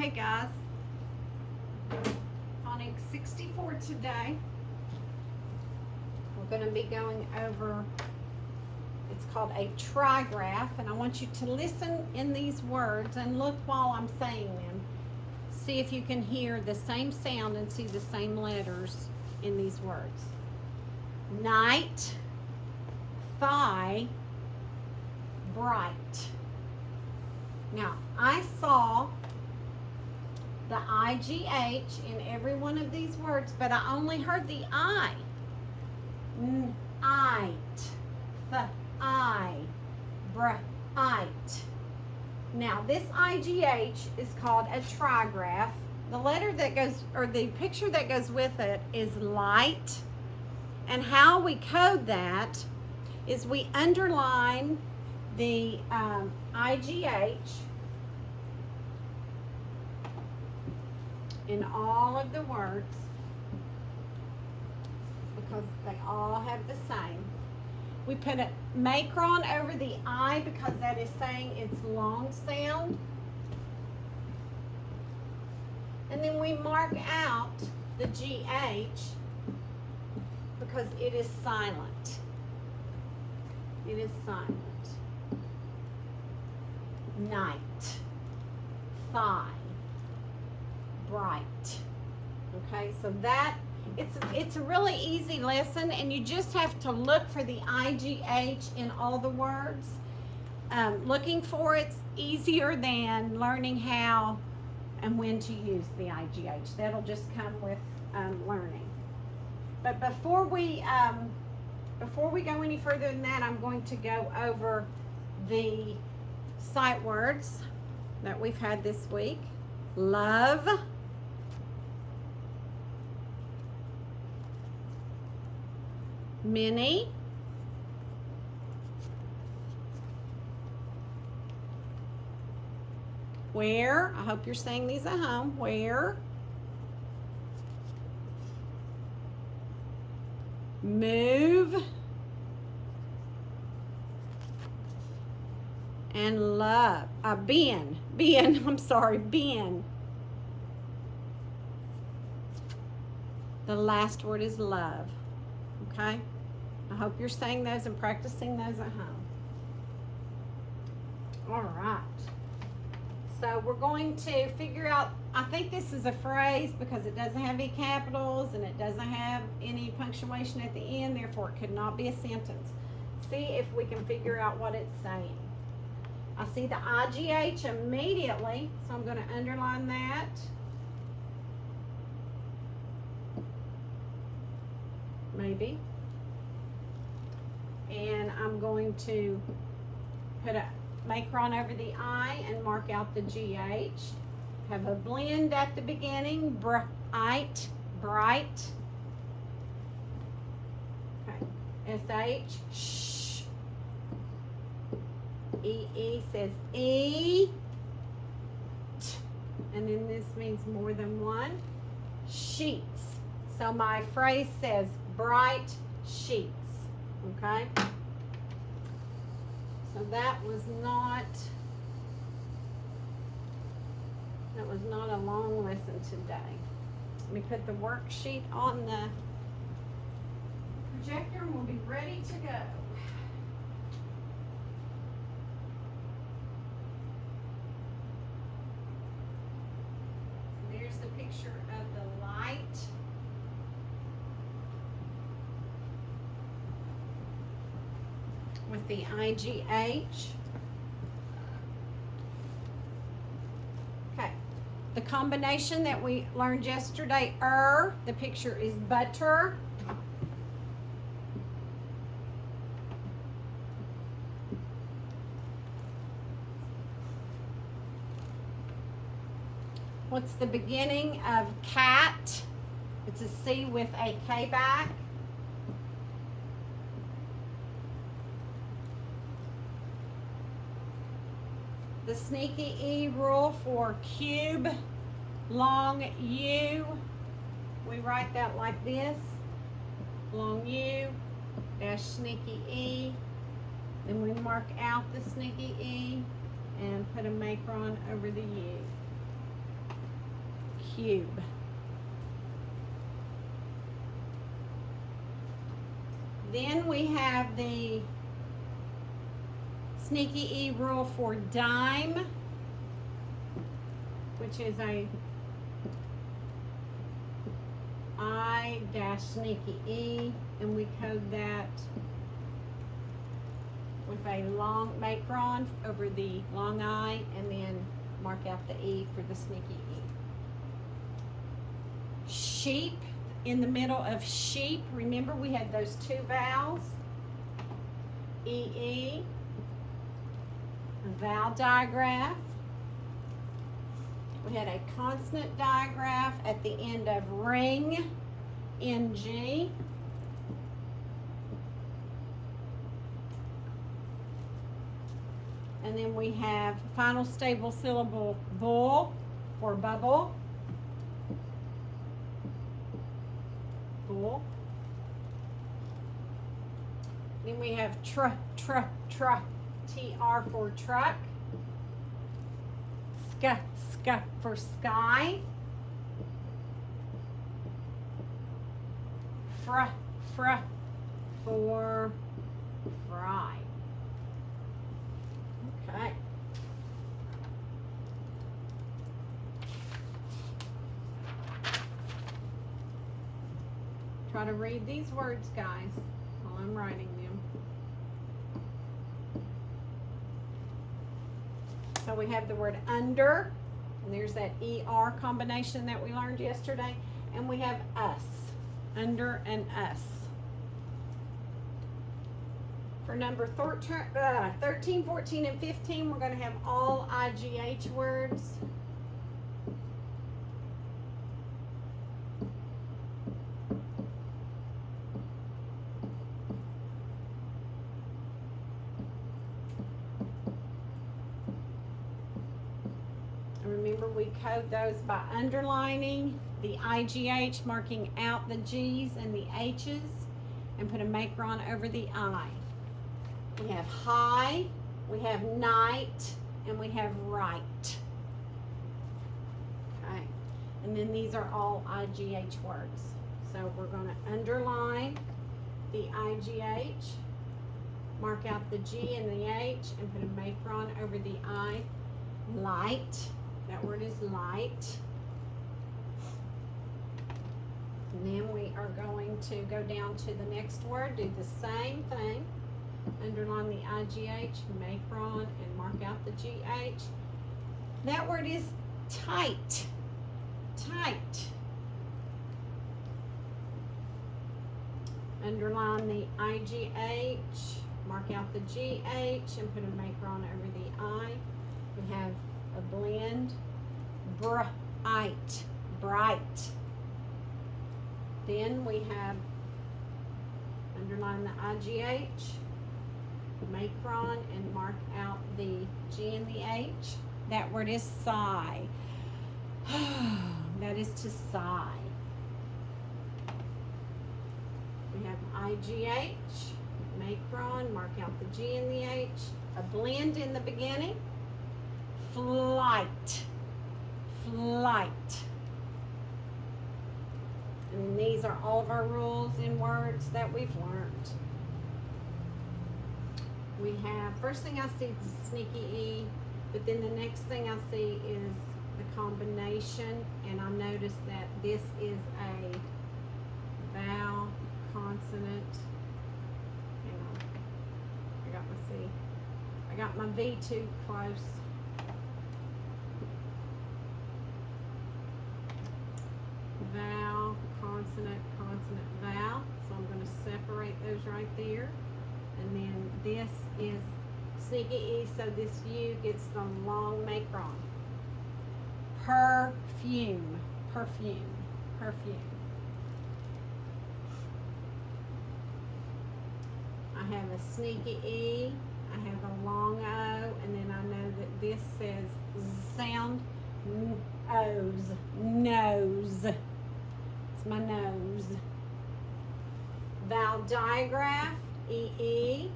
Okay, guys. Phonics 64 today. We're going to be going over, it's called a trigraph, and I want you to listen in these words and look while I'm saying them. See if you can hear the same sound and see the same letters in these words. Night, thigh, bright. Now, I saw the IGH in every one of these words, but I only heard the I. Night, the I, bright. Now, this IGH is called a trigraph. The letter that goes, or the picture that goes with it is light. And how we code that is we underline the IGH in all of the words because they all have the same. We put a macron over the I because that is saying it's long sound. And then we mark out the GH because it is silent. It is silent. Night, thigh, bright. Okay, so that it's a really easy lesson, and you just have to look for the IGH in all the words. Looking for it's easier than learning how and when to use the IGH. That'll just come with learning. But before we go any further than that, I'm going to go over the sight words that we've had this week. Love, many, where, I hope you're saying these at home, where, move, and love. Ben. I'm sorry, Ben. The last word is love. Okay? I hope you're saying those and practicing those at home. All right. So we're going to figure out, I think this is a phrase because it doesn't have any capitals and it doesn't have any punctuation at the end, therefore it could not be a sentence. See if we can figure out what it's saying. I see the IGH immediately, so I'm going to underline that. Maybe. And I'm going to put a macron over the I and mark out the GH. Have a blend at the beginning, bright. Okay. SH, shh. EE says E. T. And then this means more than one. Sheets. So my phrase says bright sheets. Okay? So that was not a long lesson today. Let me put the worksheet on the projector and we'll be ready to go. So there's the picture of the light. With the IGH. Okay. The combination that we learned yesterday, the picture is butter. What's the beginning of cat? It's a C with a K back. The sneaky E rule for cube, long U. We write that like this. Long U, dash sneaky E. Then we mark out the sneaky E and put a macron over the U. cube. Then we have the sneaky E rule for dime, which is a I dash sneaky E, and we code that with a long macron over the long I, and then mark out the E for the sneaky E. Sheep, in the middle of sheep, remember we had those two vowels, EE, a vowel digraph. We had a consonant digraph at the end of ring, NG. And then we have final stable syllable bull or bubble. Bull. Then we have TR for truck. Sk for sky. Fr for fry. Okay. Try to read these words, guys, while I'm writing them. So we have the word under, and there's that ER combination that we learned yesterday, and we have us, under and us. For number 13, 14, and 15, we're going to have all IGH words. Remember, we code those by underlining the IGH, marking out the G's and the H's, and put a macron over the I. We have high, we have night, and we have right. Okay, and then these are all IGH words. So we're going to underline the IGH, mark out the G and the H, and put a macron over the I. Light. That word is light. And then we are going to go down to the next word, do the same thing. Underline the IGH, macron, and mark out the GH. That word is tight. Tight. Underline the IGH, mark out the GH, and put a macron over the I. We have a blend, bright, bright. Then we have, underline the IGH, macron, and mark out the G and the H. That word is sigh. That is to sigh. We have IGH, macron, mark out the G and the H, a blend in the beginning. Flight, flight. And these are all of our rules in words that we've learned. We have, first thing I see is sneaky E, but then the next thing I see is the combination, and I notice that this is a vowel consonant. Hang on, I got my V too close. Vowel, consonant, consonant, vowel. So I'm going to separate those right there. And then this is sneaky E, so this U gets the long macron. Perfume, perfume, perfume. I have a sneaky E, I have a long O, and then I know that this says sound O's, nose. It's my nose. Vowel digraph, EE.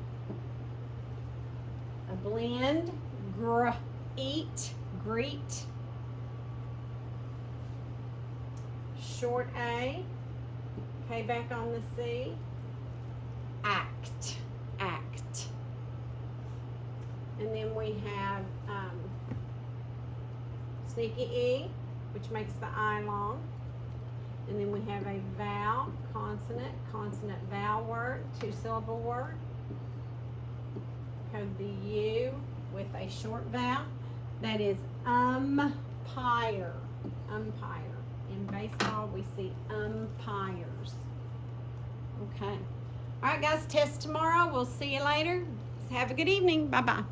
A blend, eat, greet. short A. Okay, back on the C. Act, act. And then we have sneaky E, which makes the I long. And then we have a vowel, consonant, consonant vowel word, 2-syllable word. Code the U with a short vowel. That is umpire, umpire. In baseball, we see umpires. Okay. All right, guys, test tomorrow. We'll see you later. Have a good evening. Bye-bye.